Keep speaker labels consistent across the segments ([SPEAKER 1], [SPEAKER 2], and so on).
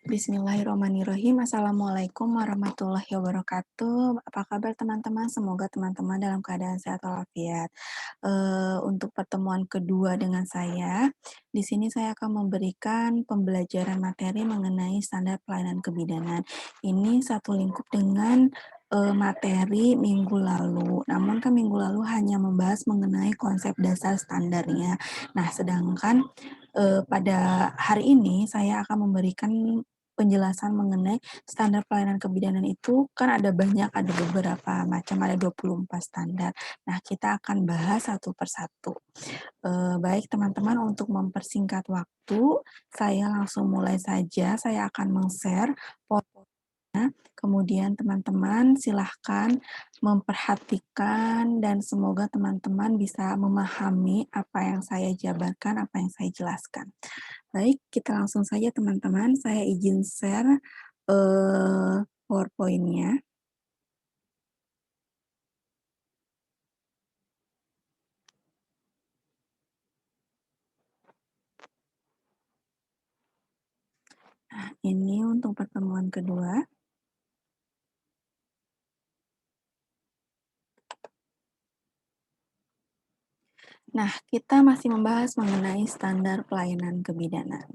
[SPEAKER 1] Bismillahirrahmanirrahim. Assalamualaikum warahmatullahi wabarakatuh. Apa kabar teman-teman? Semoga teman-teman dalam keadaan sehat walafiat. Untuk pertemuan kedua dengan saya, di sini saya akan memberikan pembelajaran materi mengenai standar pelayanan kebidanan. Ini satu lingkup dengan materi minggu lalu. Namun kan minggu lalu hanya membahas mengenai konsep dasar standarnya. Nah, sedangkan pada hari ini saya akan memberikan penjelasan mengenai standar pelayanan kebidanan itu kan ada banyak, ada beberapa macam, ada 24 standar. Nah, kita akan bahas satu persatu. Baik teman-teman, untuk mempersingkat waktu, saya langsung mulai saja. Saya akan meng-share PowerPoint-nya, kemudian teman-teman silahkan memperhatikan dan semoga teman-teman bisa memahami apa yang saya jabarkan, apa yang saya jelaskan. Baik, kita langsung saja teman-teman, saya izin share, PowerPoint-nya. Nah, ini untuk pertemuan kedua. Nah, kita masih membahas mengenai standar pelayanan kebidanan.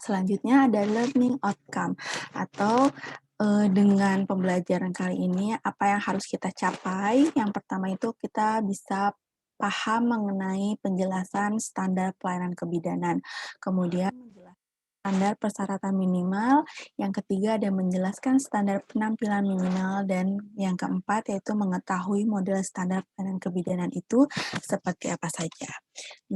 [SPEAKER 1] Selanjutnya ada learning outcome atau dengan pembelajaran kali ini apa yang harus kita capai. Yang pertama itu kita bisa paham mengenai penjelasan standar pelayanan kebidanan. Kemudian standar persyaratan minimal, yang ketiga ada menjelaskan standar penampilan minimal, dan yang keempat yaitu mengetahui model standar pelayanan kebidanan itu seperti apa saja.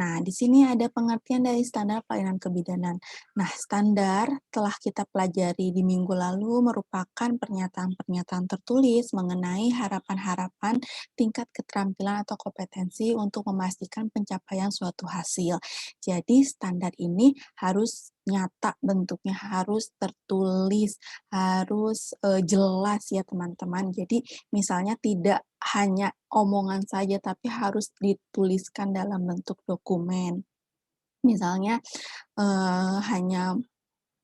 [SPEAKER 1] Nah, di sini ada pengertian dari standar pelayanan kebidanan. Nah, standar telah kita pelajari di minggu lalu merupakan pernyataan-pernyataan tertulis mengenai harapan-harapan tingkat keterampilan atau kompetensi untuk memastikan pencapaian suatu hasil. Jadi, standar ini harus nyata bentuknya, harus tertulis, harus jelas ya teman-teman. Jadi, misalnya tidak hanya omongan saja, tapi harus dituliskan dalam bentuk dokumen. Misalnya, hanya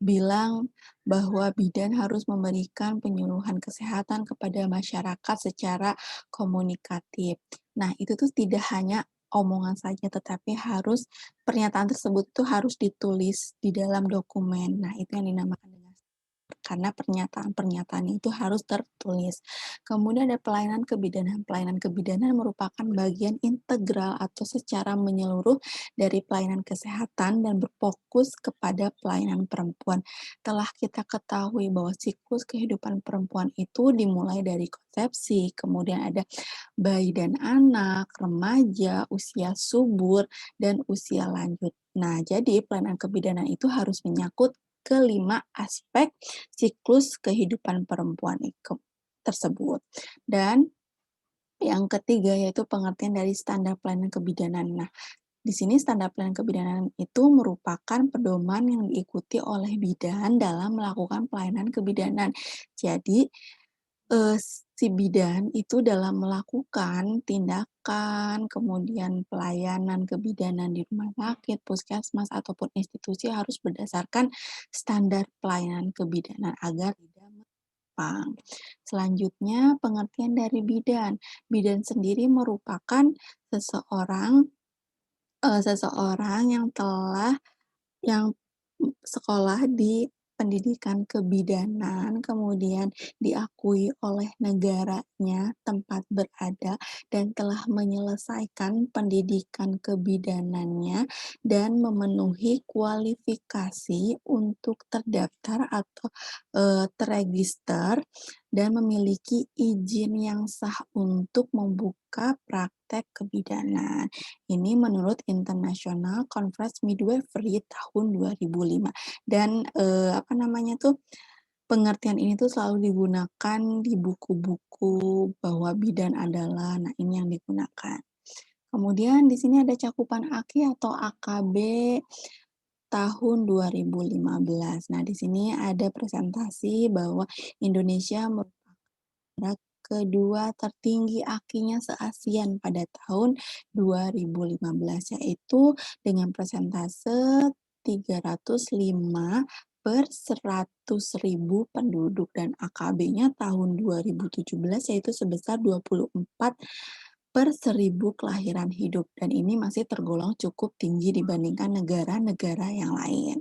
[SPEAKER 1] bilang bahwa bidan harus memberikan penyuluhan kesehatan kepada masyarakat secara komunikatif. Nah, itu tuh tidak hanya omongan saja, tetapi harus pernyataan tersebut tuh harus ditulis di dalam dokumen. Nah, itu yang dinamakan dengan karena pernyataan-pernyataan itu harus tertulis. Kemudian ada pelayanan kebidanan. Pelayanan kebidanan merupakan bagian integral atau secara menyeluruh dari pelayanan kesehatan dan berfokus kepada pelayanan perempuan. Telah kita ketahui bahwa siklus kehidupan perempuan itu dimulai dari konsepsi, kemudian ada bayi dan anak, remaja, usia subur, dan usia lanjut. Nah, jadi pelayanan kebidanan itu harus menyangkut kelima aspek siklus kehidupan perempuan tersebut. Dan yang ketiga yaitu pengertian dari standar pelayanan kebidanan. Nah, di sini standar pelayanan kebidanan itu merupakan pedoman yang diikuti oleh bidan dalam melakukan pelayanan kebidanan. Jadi, si bidan itu dalam melakukan tindakan, kemudian pelayanan kebidanan di rumah sakit, puskesmas, ataupun institusi harus berdasarkan standar pelayanan kebidanan agar tidak menyimpang. Selanjutnya, pengertian dari bidan. Bidan sendiri merupakan seseorang yang sekolah di pendidikan kebidanan, kemudian diakui oleh negaranya tempat berada dan telah menyelesaikan pendidikan kebidanannya dan memenuhi kualifikasi untuk terdaftar atau terregister dan memiliki izin yang sah untuk membuka praktek kebidanan. Ini menurut International Conference Midwifery tahun 2005. Dan, pengertian ini tuh selalu digunakan di buku-buku bahwa bidan adalah, nah ini yang digunakan. Kemudian di sini ada cakupan AKI atau AKB tahun 2015. Nah, di sini ada presentasi bahwa Indonesia merupakan kedua tertinggi AKI-nya se-ASEAN pada tahun 2015, yaitu dengan persentase 305 per 100.000 penduduk dan AKB-nya tahun 2017 yaitu sebesar 24 per 1.000 kelahiran hidup dan ini masih tergolong cukup tinggi dibandingkan negara-negara yang lain.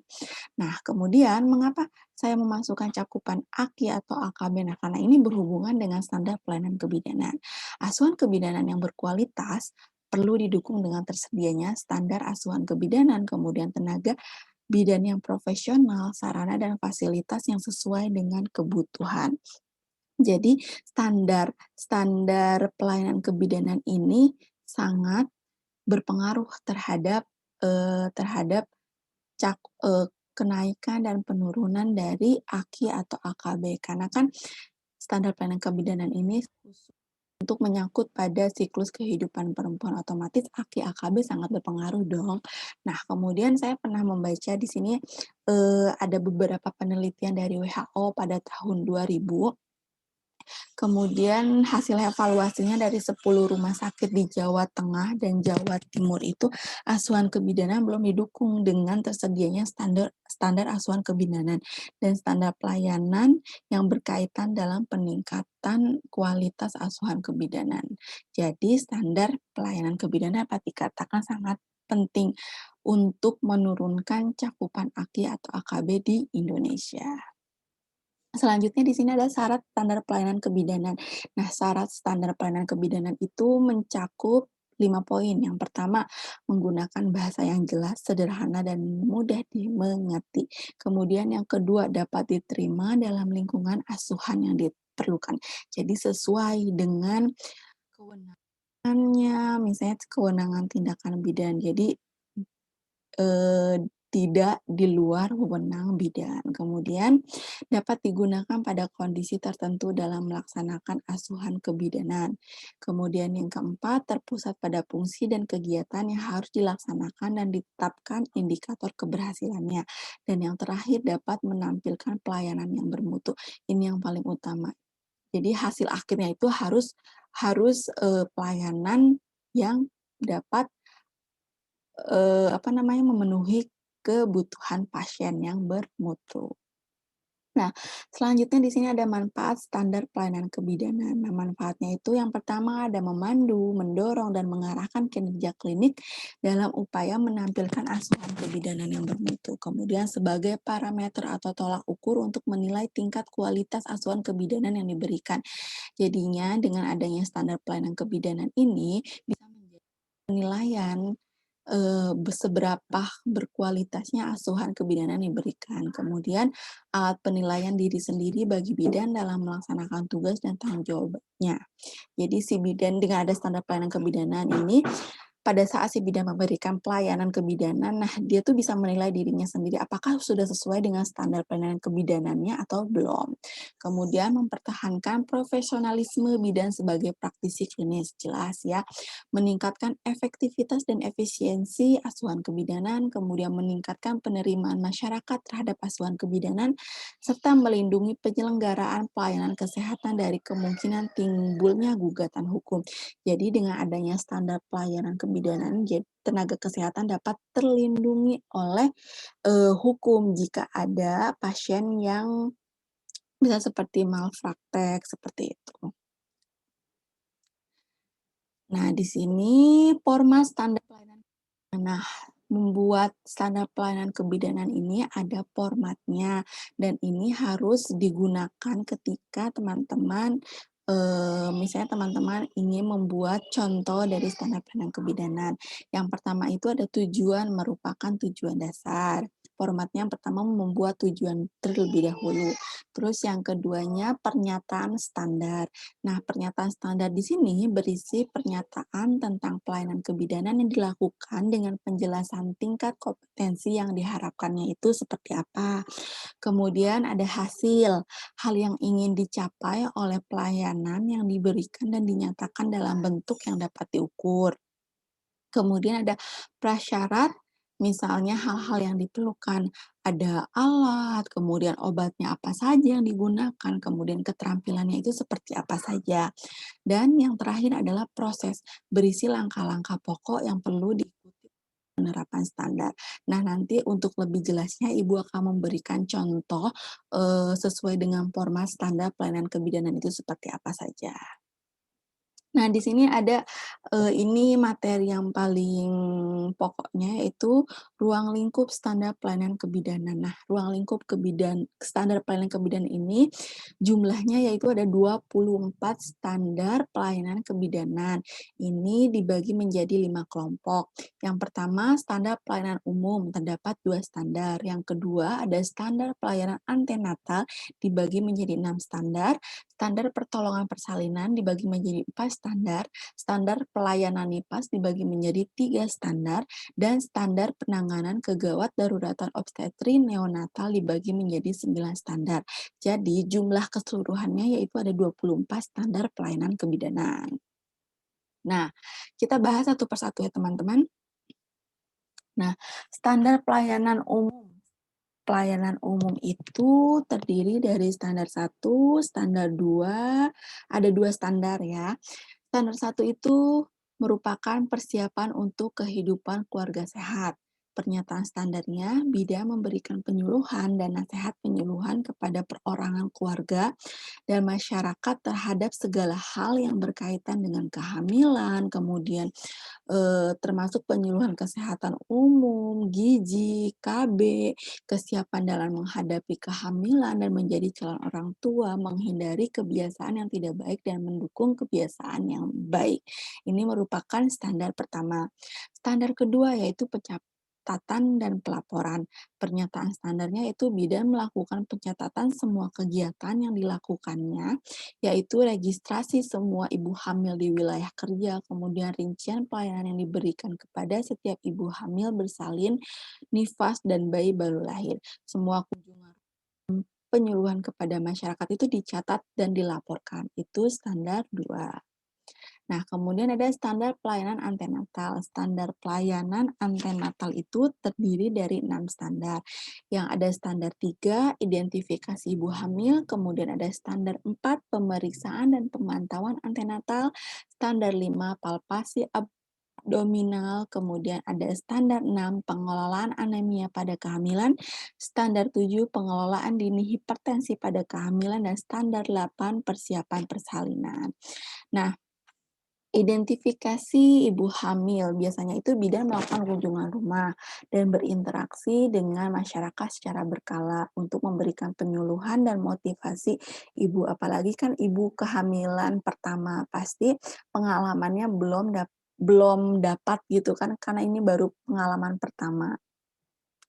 [SPEAKER 1] Nah, kemudian mengapa saya memasukkan cakupan AKI atau AKB? Nah, karena ini berhubungan dengan standar pelayanan kebidanan. Asuhan kebidanan yang berkualitas perlu didukung dengan tersedianya standar asuhan kebidanan, kemudian tenaga bidan yang profesional, sarana dan fasilitas yang sesuai dengan kebutuhan. Jadi standar pelayanan kebidanan ini sangat berpengaruh terhadap terhadap kenaikan dan penurunan dari AKI atau AKB karena kan standar pelayanan kebidanan ini khusus untuk menyangkut pada siklus kehidupan perempuan, otomatis AKI AKB sangat berpengaruh dong. Nah, kemudian saya pernah membaca di sini ada beberapa penelitian dari WHO pada tahun 2000. Kemudian hasil evaluasinya dari 10 rumah sakit di Jawa Tengah dan Jawa Timur itu asuhan kebidanan belum didukung dengan tersedianya standar asuhan kebidanan dan standar pelayanan yang berkaitan dalam peningkatan kualitas asuhan kebidanan. Jadi standar pelayanan kebidanan dapat dikatakan sangat penting untuk menurunkan cakupan AKI atau AKB di Indonesia. Selanjutnya di sini ada syarat standar pelayanan kebidanan. Nah, syarat standar pelayanan kebidanan itu mencakup 5 poin. Yang pertama, menggunakan bahasa yang jelas, sederhana, dan mudah dimengerti. Kemudian yang kedua, dapat diterima dalam lingkungan asuhan yang diperlukan. Jadi sesuai dengan kewenangannya, misalnya kewenangan tindakan bidan. Jadi tidak di luar wewenang bidan. Kemudian dapat digunakan pada kondisi tertentu dalam melaksanakan asuhan kebidanan. Kemudian yang keempat, terpusat pada fungsi dan kegiatan yang harus dilaksanakan dan ditetapkan indikator keberhasilannya. Dan yang terakhir, dapat menampilkan pelayanan yang bermutu. Ini yang paling utama. Jadi hasil akhirnya itu harus pelayanan yang dapat memenuhi kebutuhan pasien yang bermutu. Nah, selanjutnya di sini ada manfaat standar pelayanan kebidanan. Nah, manfaatnya itu yang pertama ada memandu, mendorong, dan mengarahkan kinerja klinik dalam upaya menampilkan asuhan kebidanan yang bermutu. Kemudian sebagai parameter atau tolak ukur untuk menilai tingkat kualitas asuhan kebidanan yang diberikan. Jadinya dengan adanya standar pelayanan kebidanan ini bisa menjadi penilaian seberapa berkualitasnya asuhan kebidanan yang diberikan. Kemudian alat penilaian diri sendiri bagi bidan dalam melaksanakan tugas dan tanggung jawabnya. Jadi si bidan dengan ada standar pelayanan kebidanan ini pada saat si bidan memberikan pelayanan kebidanan, nah dia tuh bisa menilai dirinya sendiri apakah sudah sesuai dengan standar pelayanan kebidanannya atau belum. Kemudian mempertahankan profesionalisme bidan sebagai praktisi klinis, jelas ya. Meningkatkan efektivitas dan efisiensi asuhan kebidanan, kemudian meningkatkan penerimaan masyarakat terhadap asuhan kebidanan, serta melindungi penyelenggaraan pelayanan kesehatan dari kemungkinan timbulnya gugatan hukum. Jadi dengan adanya standar pelayanan kebidanan, tenaga kesehatan dapat terlindungi oleh hukum jika ada pasien yang bisa seperti malpraktek, seperti itu. Nah, di sini format standar pelayanan. Nah, membuat standar pelayanan kebidanan ini ada formatnya dan ini harus digunakan ketika teman-teman misalnya teman-teman ingin membuat contoh dari standar pelayanan kebidanan. Yang pertama itu ada tujuan merupakan tujuan dasar. Formatnya yang pertama membuat tujuan terlebih dahulu. Terus yang keduanya pernyataan standar. Nah, pernyataan standar di sini berisi pernyataan tentang pelayanan kebidanan yang dilakukan dengan penjelasan tingkat kompetensi yang diharapkannya itu seperti apa. Kemudian ada hasil, hal yang ingin dicapai oleh pelayanan yang diberikan dan dinyatakan dalam bentuk yang dapat diukur. Kemudian ada prasyarat, misalnya hal-hal yang diperlukan, ada alat, kemudian obatnya apa saja yang digunakan, kemudian keterampilannya itu seperti apa saja. Dan yang terakhir adalah proses, berisi langkah-langkah pokok yang perlu diikuti penerapan standar. Nah, nanti untuk lebih jelasnya Ibu akan memberikan contoh, sesuai dengan format standar pelayanan kebidanan itu seperti apa saja. Nah, di sini ada, ini materi yang paling pokoknya yaitu ruang lingkup standar pelayanan kebidanan. Nah, ruang lingkup standar pelayanan kebidanan ini jumlahnya yaitu ada 24 standar pelayanan kebidanan. Ini dibagi menjadi 5 kelompok. Yang pertama, standar pelayanan umum, terdapat 2 standar. Yang kedua, ada standar pelayanan antenatal dibagi menjadi 6 standar. Standar pertolongan persalinan dibagi menjadi 4 standar, standar pelayanan NIPAS dibagi menjadi 3 standar, dan standar penanganan kegawat daruratan obstetri neonatal dibagi menjadi 9 standar. Jadi jumlah keseluruhannya yaitu ada 24 standar pelayanan kebidanan. Nah, kita bahas satu persatu ya teman-teman. Nah, standar pelayanan umum. Pelayanan umum itu terdiri dari standar 1, standar 2, ada 2 standar ya. Standar 1 itu merupakan persiapan untuk kehidupan keluarga sehat. Pernyataan standarnya, bidan memberikan penyuluhan dan nasihat penyuluhan kepada perorangan keluarga dan masyarakat terhadap segala hal yang berkaitan dengan kehamilan, kemudian termasuk penyuluhan kesehatan umum, gizi, KB, kesiapan dalam menghadapi kehamilan dan menjadi calon orang tua, menghindari kebiasaan yang tidak baik dan mendukung kebiasaan yang baik. Ini merupakan standar pertama. Standar kedua yaitu pencatatan dan pelaporan. Pernyataan standarnya itu bidan melakukan pencatatan semua kegiatan yang dilakukannya, yaitu registrasi semua ibu hamil di wilayah kerja, kemudian rincian pelayanan yang diberikan kepada setiap ibu hamil bersalin, nifas, dan bayi baru lahir. Semua kunjungan penyuluhan kepada masyarakat itu dicatat dan dilaporkan. Itu standar 2. Nah, kemudian ada standar pelayanan antenatal. Standar pelayanan antenatal itu terdiri dari 6 standar. Yang ada standar 3, identifikasi ibu hamil, kemudian ada standar 4, pemeriksaan dan pemantauan antenatal, standar 5, palpasi abdominal, kemudian ada standar 6, pengelolaan anemia pada kehamilan, standar 7, pengelolaan dini hipertensi pada kehamilan, dan standar 8, persiapan persalinan. Nah, identifikasi ibu hamil, biasanya itu bidan melakukan kunjungan rumah dan berinteraksi dengan masyarakat secara berkala untuk memberikan penyuluhan dan motivasi ibu. Apalagi kan ibu kehamilan pertama, pasti pengalamannya belum dapat gitu kan, karena ini baru pengalaman pertama.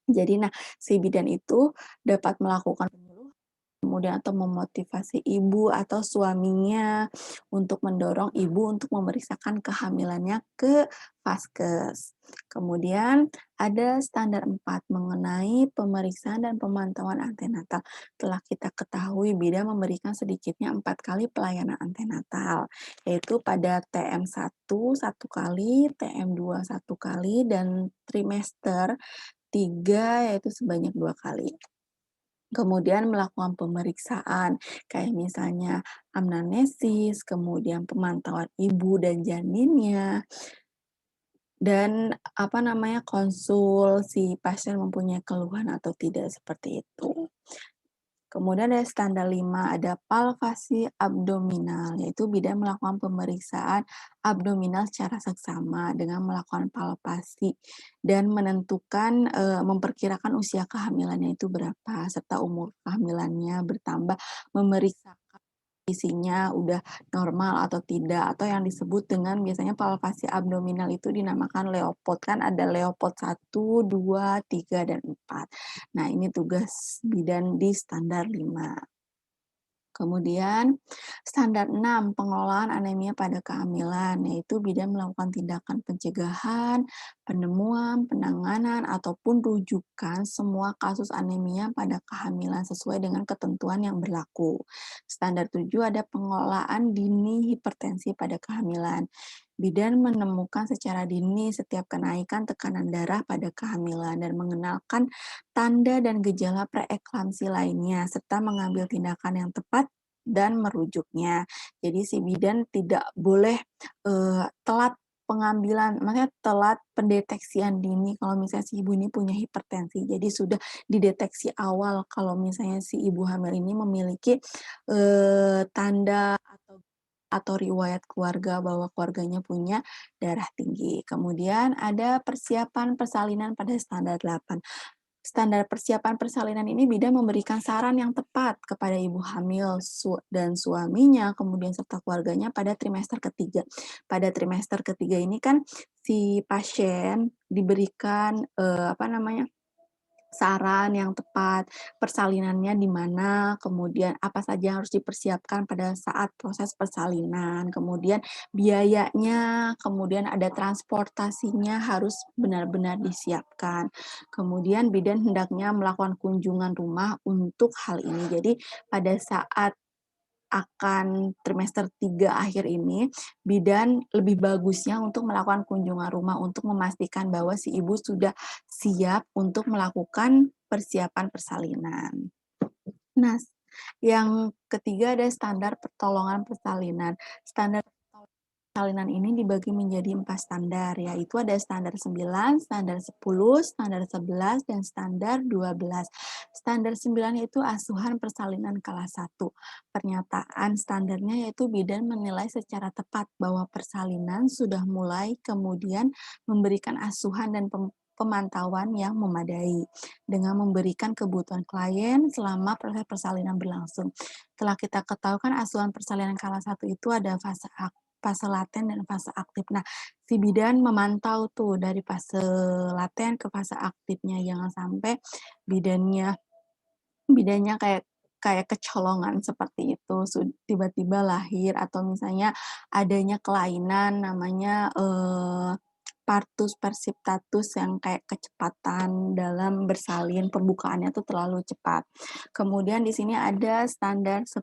[SPEAKER 1] Jadi si bidan itu dapat melakukan penyuluhan, kemudian atau memotivasi ibu atau suaminya untuk mendorong ibu untuk memeriksakan kehamilannya ke Vaskes. Kemudian ada standar 4 mengenai pemeriksaan dan pemantauan antenatal. Telah kita ketahui bidan memberikan sedikitnya 4 kali pelayanan antenatal, yaitu pada TM1 1 kali, TM2 1 kali, dan trimester 3 yaitu sebanyak 2 kali. Kemudian melakukan pemeriksaan, kayak misalnya anamnesis, kemudian pemantauan ibu dan janinnya, dan konsul si pasien mempunyai keluhan atau tidak, seperti itu. Kemudian ada standar 5, ada palpasi abdominal, yaitu bidan melakukan pemeriksaan abdominal secara seksama dengan melakukan palpasi dan menentukan, memperkirakan usia kehamilannya itu berapa, serta umur kehamilannya bertambah, memeriksakan kondisinya udah normal atau tidak, atau yang disebut dengan biasanya palpasi abdominal itu dinamakan Leopard, kan ada Leopard 1, 2, 3, dan 4. Nah, ini tugas bidan di standar 5. Kemudian standar 6, pengelolaan anemia pada kehamilan, yaitu bidan melakukan tindakan pencegahan, penemuan, penanganan, ataupun rujukan semua kasus anemia pada kehamilan sesuai dengan ketentuan yang berlaku. Standar 7 ada pengelolaan dini hipertensi pada kehamilan. Bidan menemukan secara dini setiap kenaikan tekanan darah pada kehamilan dan mengenalkan tanda dan gejala preeklamsi lainnya, serta mengambil tindakan yang tepat dan merujuknya. Jadi si bidan tidak boleh telat pengambilan, maksudnya telat pendeteksian dini kalau misalnya si ibu ini punya hipertensi. Jadi sudah dideteksi awal kalau misalnya si ibu hamil ini memiliki, tanda atau riwayat keluarga bahwa keluarganya punya darah tinggi. Kemudian ada persiapan persalinan pada standar 8. Standar persiapan persalinan ini bidan memberikan saran yang tepat kepada ibu hamil dan suaminya, kemudian serta keluarganya pada trimester ketiga. Pada trimester ketiga ini kan si pasien diberikan saran yang tepat, persalinannya di mana, kemudian apa saja yang harus dipersiapkan pada saat proses persalinan, kemudian biayanya, kemudian ada transportasinya harus benar-benar disiapkan. Kemudian bidan hendaknya melakukan kunjungan rumah untuk hal ini. Jadi pada saat akan trimester 3 akhir ini, bidan lebih bagusnya untuk melakukan kunjungan rumah untuk memastikan bahwa si ibu sudah siap untuk melakukan persiapan persalinan. Nah, yang ketiga ada standar pertolongan persalinan. Standar persalinan ini dibagi menjadi 4 standar, yaitu ada standar 9, standar 10, standar 11, dan standar 12. Standar 9 yaitu asuhan persalinan kelas 1. Pernyataan standarnya yaitu bidan menilai secara tepat bahwa persalinan sudah mulai, kemudian memberikan asuhan dan pemantauan yang memadai dengan memberikan kebutuhan klien selama proses persalinan berlangsung. Telah kita ketahui kan asuhan persalinan kelas 1 itu ada fase laten dan fase aktif. Nah, si bidan memantau tuh dari fase laten ke fase aktifnya, jangan sampai bidannya kayak kecolongan seperti itu, tiba-tiba lahir atau misalnya adanya kelainan namanya partus persiptatus yang kayak kecepatan dalam bersalin, pembukaannya tuh terlalu cepat. Kemudian di sini ada standar 10.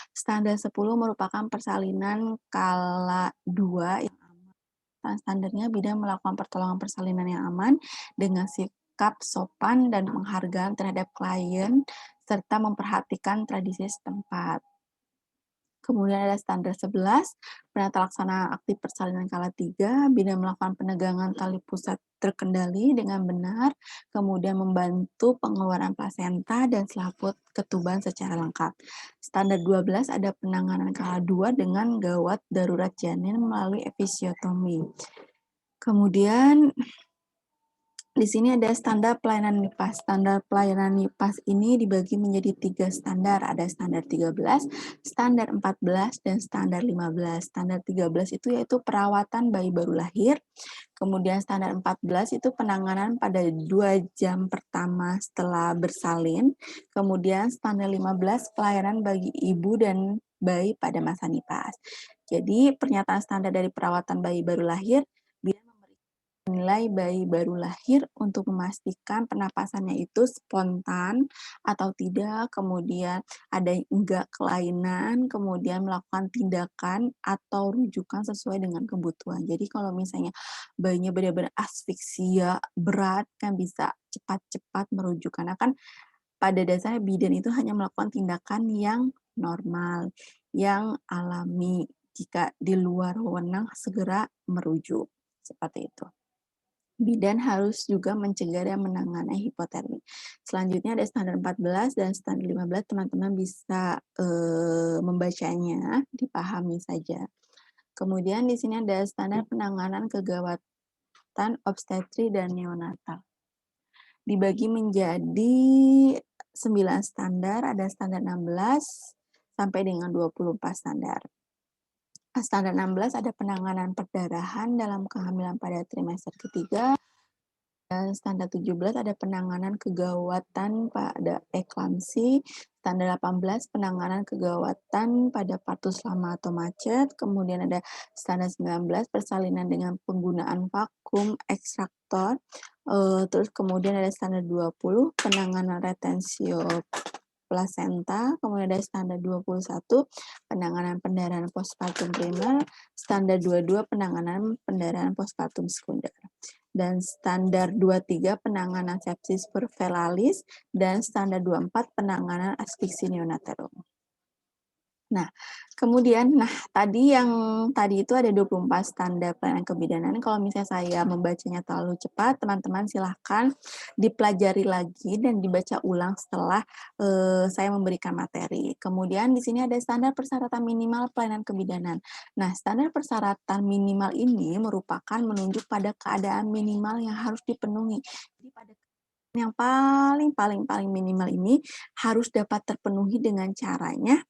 [SPEAKER 1] Standar 10 merupakan persalinan skala 2 yang aman. Standarnya bidan melakukan pertolongan persalinan yang aman dengan sikap sopan dan penghargaan terhadap klien serta memperhatikan tradisi setempat. Kemudian ada standar 11, penata laksana aktif persalinan skala 3, bidan melakukan penegangan tali pusat terkendali dengan benar, kemudian membantu pengeluaran plasenta dan selaput ketuban secara lengkap. Standar 12 ada penanganan skala 2 dengan gawat darurat janin melalui episiotomi. Kemudian di sini ada standar pelayanan NIPAS. Standar pelayanan NIPAS ini dibagi menjadi 3 standar. Ada standar 13, standar 14, dan standar 15. Standar 13 itu yaitu perawatan bayi baru lahir. Kemudian standar 14 itu penanganan pada 2 jam pertama setelah bersalin. Kemudian standar 15 pelayanan bagi ibu dan bayi pada masa NIPAS. Jadi pernyataan standar dari perawatan bayi baru lahir menilai bayi baru lahir untuk memastikan pernapasannya itu spontan atau tidak, kemudian ada enggak kelainan, kemudian melakukan tindakan atau rujukan sesuai dengan kebutuhan. Jadi kalau misalnya bayinya benar-benar asfiksia berat kan bisa cepat-cepat merujuk karena kan pada dasarnya bidan itu hanya melakukan tindakan yang normal, yang alami. Jika di luar wewenang segera merujuk. Seperti itu. Bidan harus juga mencegah dan menangani hipotermi. Selanjutnya ada standar 14 dan standar 15, teman-teman bisa membacanya, dipahami saja. Kemudian di sini ada standar penanganan kegawatan obstetri dan neonatal. Dibagi menjadi 9 standar, ada standar 16 sampai dengan 24 standar. Standar 16 ada penanganan perdarahan dalam kehamilan pada trimester ketiga. Dan standar 17 ada penanganan kegawatan pada eklamsi. Standar 18 penanganan kegawatan pada partus lama atau macet. Kemudian ada standar 19 persalinan dengan penggunaan vakum ekstraktor. Terus kemudian ada standar 20 penanganan retensio plasenta, kemudian ada standar 21 penanganan pendarahan postpartum primer, standar 22 penanganan pendarahan postpartum sekunder, dan standar 23 penanganan sepsis puerperalis, dan standar 24 penanganan asfiksi neonatal. Nah, kemudian tadi itu ada 24 standar pelayanan kebidanan, kalau misalnya saya membacanya terlalu cepat, teman-teman silahkan dipelajari lagi dan dibaca ulang setelah, saya memberikan materi. Kemudian di sini ada standar persyaratan minimal pelayanan kebidanan. Nah, standar persyaratan minimal ini merupakan menunjuk pada keadaan minimal yang harus dipenuhi. Jadi pada yang paling minimal ini harus dapat terpenuhi dengan caranya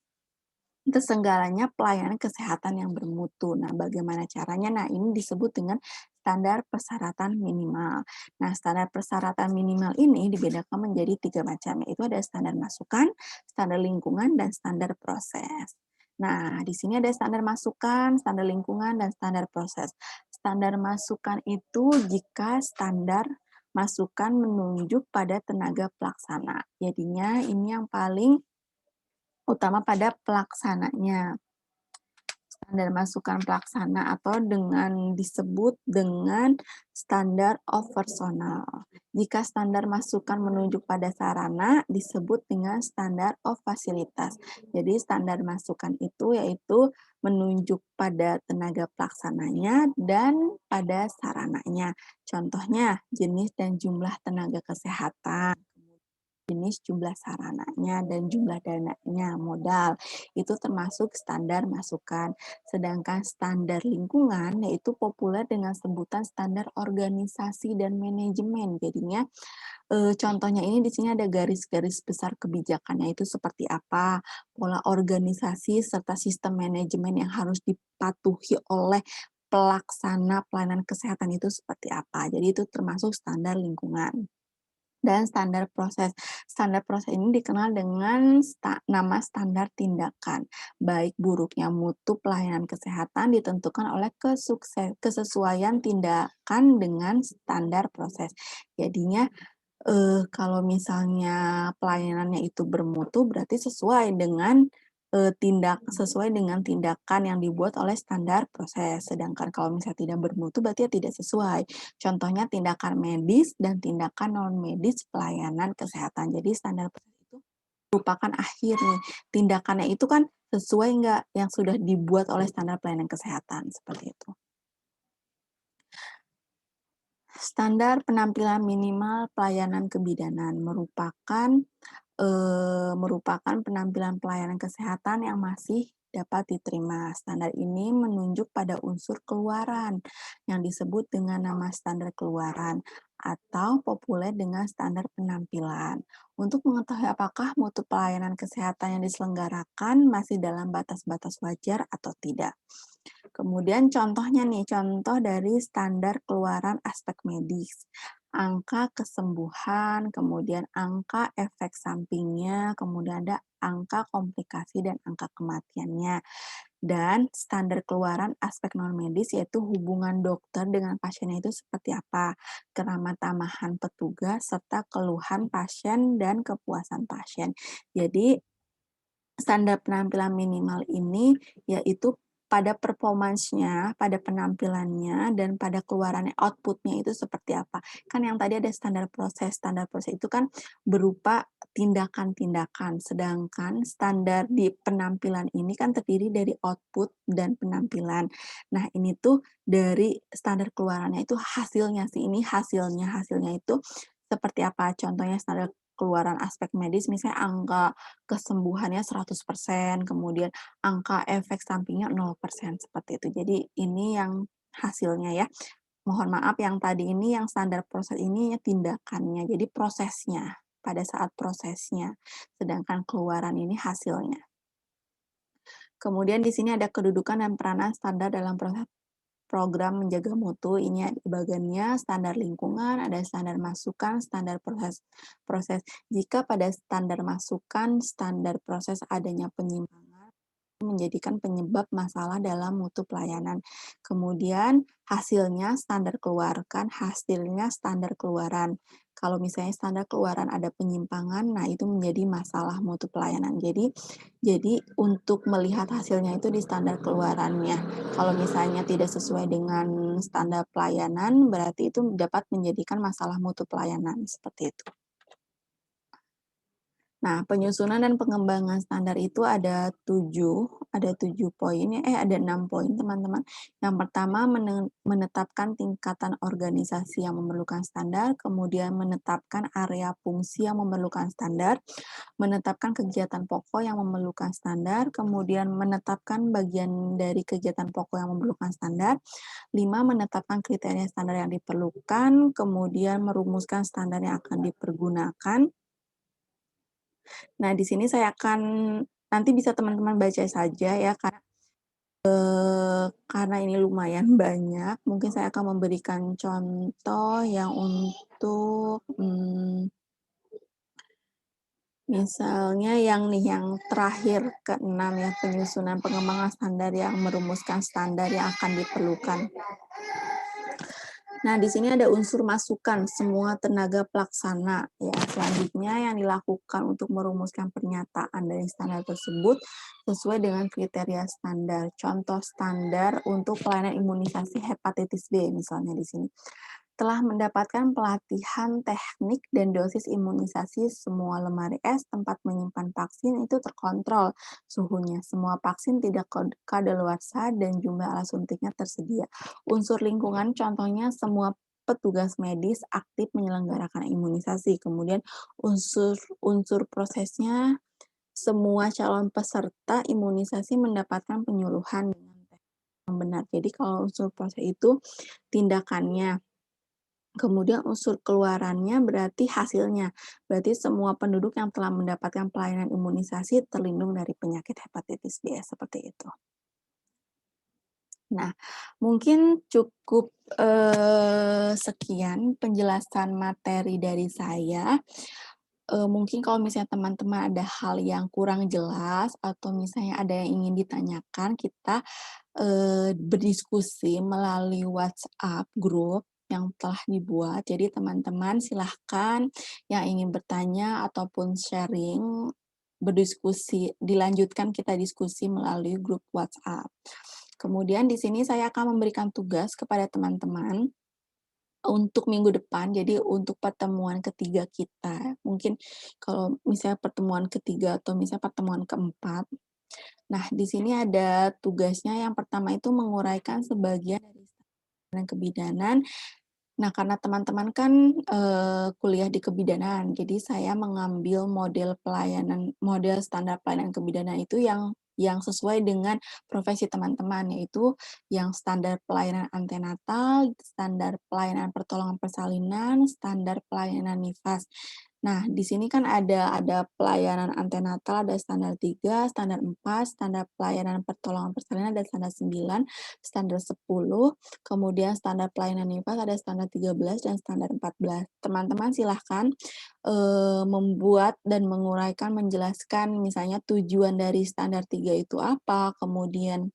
[SPEAKER 1] tersenggaranya pelayanan kesehatan yang bermutu. Nah, bagaimana caranya? Nah, ini disebut dengan standar persyaratan minimal. Nah, standar persyaratan minimal ini dibedakan menjadi 3 macam, yaitu ada standar masukan, standar lingkungan, dan standar proses. Nah, di sini ada standar masukan, standar lingkungan, dan standar proses. Standar masukan itu jika standar masukan menunjuk pada tenaga pelaksana. Jadinya ini yang paling utama pada pelaksananya. Standar masukan pelaksana atau disebut dengan standar of personal. Jika standar masukan menunjuk pada sarana, disebut dengan standar of fasilitas. Jadi standar masukan itu yaitu menunjuk pada tenaga pelaksananya dan pada sarananya. Contohnya, jenis dan jumlah tenaga kesehatan, jenis, jumlah sarananya, dan jumlah dananya, modal. Itu termasuk standar masukan. Sedangkan standar lingkungan yaitu populer dengan sebutan standar organisasi dan manajemen. Jadinya contohnya ini di sini ada garis-garis besar kebijakannya itu seperti apa, pola organisasi serta sistem manajemen yang harus dipatuhi oleh pelaksana pelayanan kesehatan itu seperti apa. Jadi itu termasuk standar lingkungan. Dan standar proses. Standar proses ini dikenal dengan nama standar tindakan. Baik buruknya mutu pelayanan kesehatan ditentukan oleh kesesuaian tindakan dengan standar proses. Jadinya kalau misalnya pelayanannya itu bermutu berarti sesuai dengan tindakan yang dibuat oleh standar proses. Sedangkan kalau misalnya tidak bermutu berarti ya tidak sesuai. Contohnya tindakan medis dan tindakan non medis pelayanan kesehatan. Jadi standar proses itu merupakan akhir nih. Tindakannya itu kan sesuai nggak yang sudah dibuat oleh standar pelayanan kesehatan, seperti itu. Standar penampilan minimal pelayanan kebidanan merupakan penampilan pelayanan kesehatan yang masih dapat diterima. Standar ini menunjuk pada unsur keluaran yang disebut dengan nama standar keluaran atau populer dengan standar penampilan. Untuk mengetahui apakah mutu pelayanan kesehatan yang diselenggarakan masih dalam batas-batas wajar atau tidak. Kemudian contohnya nih, contoh dari standar keluaran aspek medis. Angka kesembuhan, kemudian angka efek sampingnya, kemudian ada angka komplikasi dan angka kematiannya. Dan standar keluaran aspek non-medis yaitu hubungan dokter dengan pasiennya itu seperti apa, keramah tamahan petugas, serta keluhan pasien dan kepuasan pasien. Jadi standar penampilan minimal ini yaitu pada performance-nya, pada penampilannya, dan pada keluarannya, output-nya itu seperti apa. Kan yang tadi ada standar proses itu kan berupa tindakan-tindakan, sedangkan standar di penampilan ini kan terdiri dari output dan penampilan. Nah, ini tuh dari standar keluarannya itu hasilnya sih, ini hasilnya itu seperti apa. Contohnya standar keluaran aspek medis, misalnya angka kesembuhannya 100%, kemudian angka efek sampingnya 0%, seperti itu. Jadi ini yang hasilnya ya. Mohon maaf yang tadi ini yang standar proses ini tindakannya, jadi prosesnya, pada saat prosesnya. Sedangkan keluaran ini hasilnya. Kemudian di sini ada kedudukan dan peranan standar dalam proses program menjaga mutu. Ini bagiannya standar lingkungan, ada standar masukan, standar proses. Jika pada standar masukan, standar proses adanya penyimpangan, menjadikan penyebab masalah dalam mutu pelayanan. Kemudian hasilnya standar keluaran. Kalau misalnya standar keluaran ada penyimpangan, nah itu menjadi masalah mutu pelayanan. Jadi untuk melihat hasilnya itu di standar keluarannya. Kalau misalnya tidak sesuai dengan standar pelayanan, berarti itu dapat menjadikan masalah mutu pelayanan, seperti itu. Nah, penyusunan dan pengembangan standar itu ada 7 poin ya, ada 6 poin teman-teman. Yang pertama menetapkan tingkatan organisasi yang memerlukan standar, kemudian menetapkan area fungsi yang memerlukan standar, menetapkan kegiatan pokok yang memerlukan standar, kemudian menetapkan bagian dari kegiatan pokok yang memerlukan standar, 5 menetapkan kriteria standar yang diperlukan, kemudian merumuskan standar yang akan dipergunakan. Nah, di sini saya akan nanti bisa teman-teman baca saja ya, karena ini lumayan banyak, mungkin saya akan memberikan contoh yang untuk, misalnya yang terakhir ke-6 ya, penyusunan pengembangan standar yang merumuskan standar yang akan diperlukan. Nah, di sini ada unsur masukan semua tenaga pelaksana ya. Selanjutnya yang dilakukan untuk merumuskan pernyataan dari standar tersebut sesuai dengan kriteria standar. Contoh standar untuk pelayanan imunisasi hepatitis B misalnya di sini. Telah mendapatkan pelatihan teknik dan dosis imunisasi semua lemari es tempat menyimpan vaksin itu terkontrol suhunya. Semua vaksin tidak kadaluarsa dan jumlah alat suntiknya tersedia. Unsur lingkungan contohnya semua petugas medis aktif menyelenggarakan imunisasi. Kemudian unsur prosesnya semua calon peserta imunisasi mendapatkan penyuluhan dengan teknik yang benar. Jadi kalau unsur proses itu tindakannya. Kemudian unsur keluarannya berarti hasilnya. Berarti semua penduduk yang telah mendapatkan pelayanan imunisasi terlindung dari penyakit hepatitis B, seperti itu. Nah, mungkin cukup sekian penjelasan materi dari saya. Mungkin kalau misalnya teman-teman ada hal yang kurang jelas atau misalnya ada yang ingin ditanyakan, kita berdiskusi melalui WhatsApp grup yang telah dibuat. Jadi teman-teman silahkan yang ingin bertanya ataupun sharing, berdiskusi, dilanjutkan kita diskusi melalui grup WhatsApp. Kemudian di sini saya akan memberikan tugas kepada teman-teman untuk minggu depan, jadi untuk pertemuan ketiga kita, mungkin kalau misalnya pertemuan ketiga atau misalnya pertemuan keempat. Nah, di sini ada tugasnya yang pertama itu menguraikan sebagian dari standar kebidanan. Nah, karena teman-teman kan kuliah di kebidanan, jadi saya mengambil model standar pelayanan kebidanan itu yang sesuai dengan profesi teman-teman, yaitu yang standar pelayanan antenatal, standar pelayanan pertolongan persalinan, standar pelayanan nifas. Nah, di sini kan ada pelayanan antenatal, ada standar 3, standar 4, standar pelayanan pertolongan persalinan ada standar 9, standar 10, kemudian standar pelayanan nifas ada standar 13 dan standar 14. Teman-teman silahkan membuat dan menguraikan, menjelaskan misalnya tujuan dari standar 3 itu apa, kemudian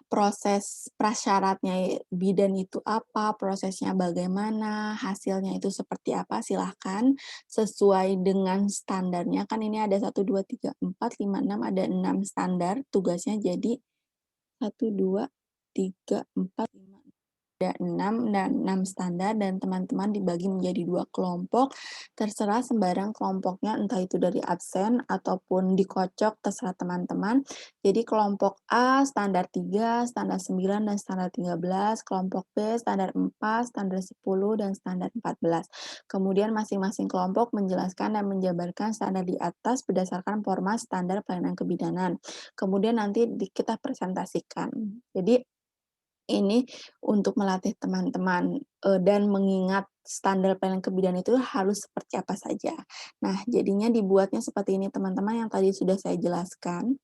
[SPEAKER 1] proses prasyaratnya bidan itu apa, prosesnya bagaimana, hasilnya itu seperti apa, silahkan sesuai dengan standarnya. Kan ini ada 1, 2, 3, 4, 5, 6, ada 6 standar tugasnya, jadi 1, 2, 3, 4, 5, ada 6 standar dan teman-teman dibagi menjadi 2 kelompok, terserah sembarang kelompoknya entah itu dari absen ataupun dikocok, terserah teman-teman. Jadi kelompok A standar 3, standar 9, dan standar 13, kelompok B standar 4, standar 10, dan standar 14. Kemudian masing-masing kelompok menjelaskan dan menjabarkan standar di atas berdasarkan format standar pelayanan kebidanan. Kemudian nanti kita presentasikan. Jadi ini untuk melatih teman-teman, dan mengingat standar pelayanan kebidanan itu harus seperti apa saja. Nah, jadinya dibuatnya seperti ini teman-teman yang tadi sudah saya jelaskan.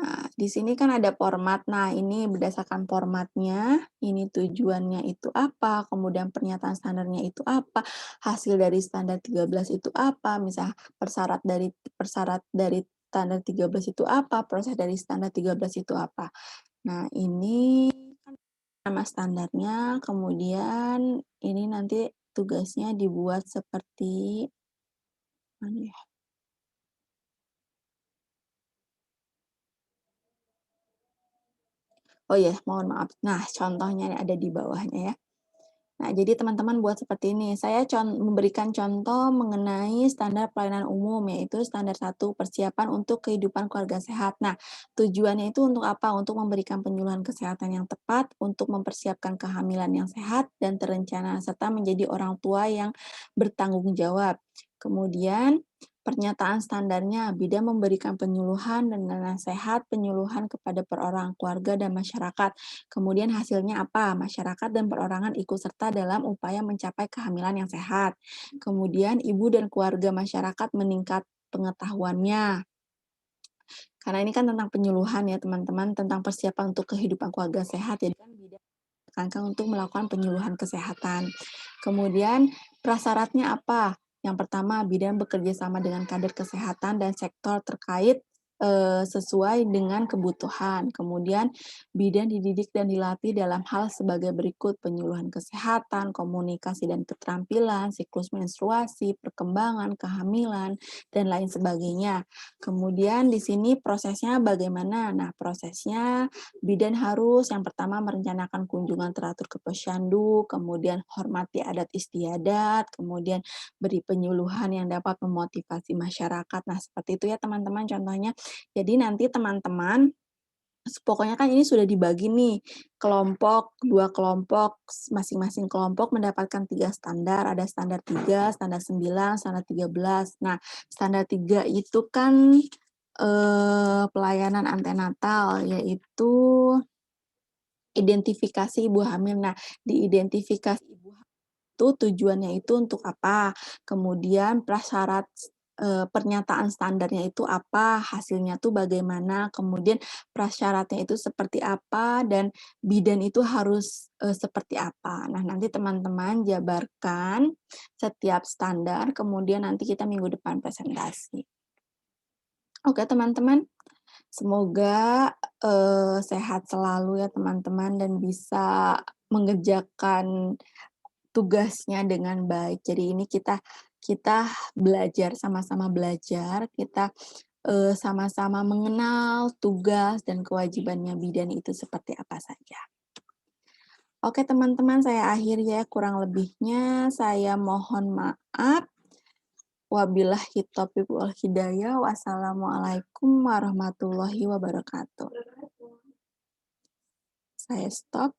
[SPEAKER 1] Nah, di sini kan ada format. Nah, ini berdasarkan formatnya, ini tujuannya itu apa, kemudian pernyataan standarnya itu apa, hasil dari standar 13 itu apa, misal persyarat dari standar 13 itu apa, proses dari standar 13 itu apa. Nah, ini nama standarnya, kemudian ini nanti tugasnya dibuat seperti mana ya? Oh ya, mohon maaf. Nah, contohnya ada di bawahnya ya. Nah, jadi teman-teman buat seperti ini. Saya memberikan contoh mengenai standar pelayanan umum, yaitu standar 1 persiapan untuk kehidupan keluarga sehat. Nah, tujuannya itu untuk apa? Untuk memberikan penyuluhan kesehatan yang tepat, untuk mempersiapkan kehamilan yang sehat dan terencana, serta menjadi orang tua yang bertanggung jawab. Kemudian, pernyataan standarnya, bidan memberikan penyuluhan dan nasihat penyuluhan kepada perorangan keluarga dan masyarakat. Kemudian hasilnya apa? Masyarakat dan perorangan ikut serta dalam upaya mencapai kehamilan yang sehat. Kemudian ibu dan keluarga masyarakat meningkat pengetahuannya. Karena ini kan tentang penyuluhan ya teman-teman, tentang persiapan untuk kehidupan keluarga sehat. Jadi kan bidan ditekankan untuk melakukan penyuluhan kesehatan. Kemudian prasyaratnya apa? Yang pertama, bidan bekerja sama dengan kader kesehatan dan sektor terkait sesuai dengan kebutuhan. Kemudian bidan dididik dan dilatih dalam hal sebagai berikut: penyuluhan kesehatan, komunikasi dan keterampilan, siklus menstruasi, perkembangan, kehamilan, dan lain sebagainya. Kemudian di sini prosesnya bagaimana? Nah, prosesnya bidan harus yang pertama merencanakan kunjungan teratur ke posyandu, kemudian hormati adat istiadat, kemudian beri penyuluhan yang dapat memotivasi masyarakat. Nah, seperti itu ya teman-teman contohnya. Jadi nanti teman-teman, pokoknya kan ini sudah dibagi nih, kelompok, 2 kelompok, masing-masing kelompok mendapatkan 3 standar, ada standar 3, standar 9, standar 13. Nah, standar 3 itu kan pelayanan antenatal, yaitu identifikasi ibu hamil. Nah, di identifikasi ibu hamil itu tujuannya itu untuk apa? Kemudian prasyarat pernyataan standarnya itu apa? Hasilnya tuh bagaimana? Kemudian prasyaratnya itu seperti apa? Dan bidan itu harus seperti apa? Nah, nanti teman-teman jabarkan setiap standar, kemudian nanti kita minggu depan presentasi. Oke, teman-teman. Semoga sehat selalu ya teman-teman dan bisa mengerjakan tugasnya dengan baik. Jadi ini kita kita belajar, sama-sama belajar, kita sama-sama mengenal tugas dan kewajibannya bidan itu seperti apa saja. Oke teman-teman, saya akhiri ya, kurang lebihnya saya mohon maaf. Wabillahi taufiq wal hidayah. Wassalamualaikum warahmatullahi wabarakatuh. Saya stop.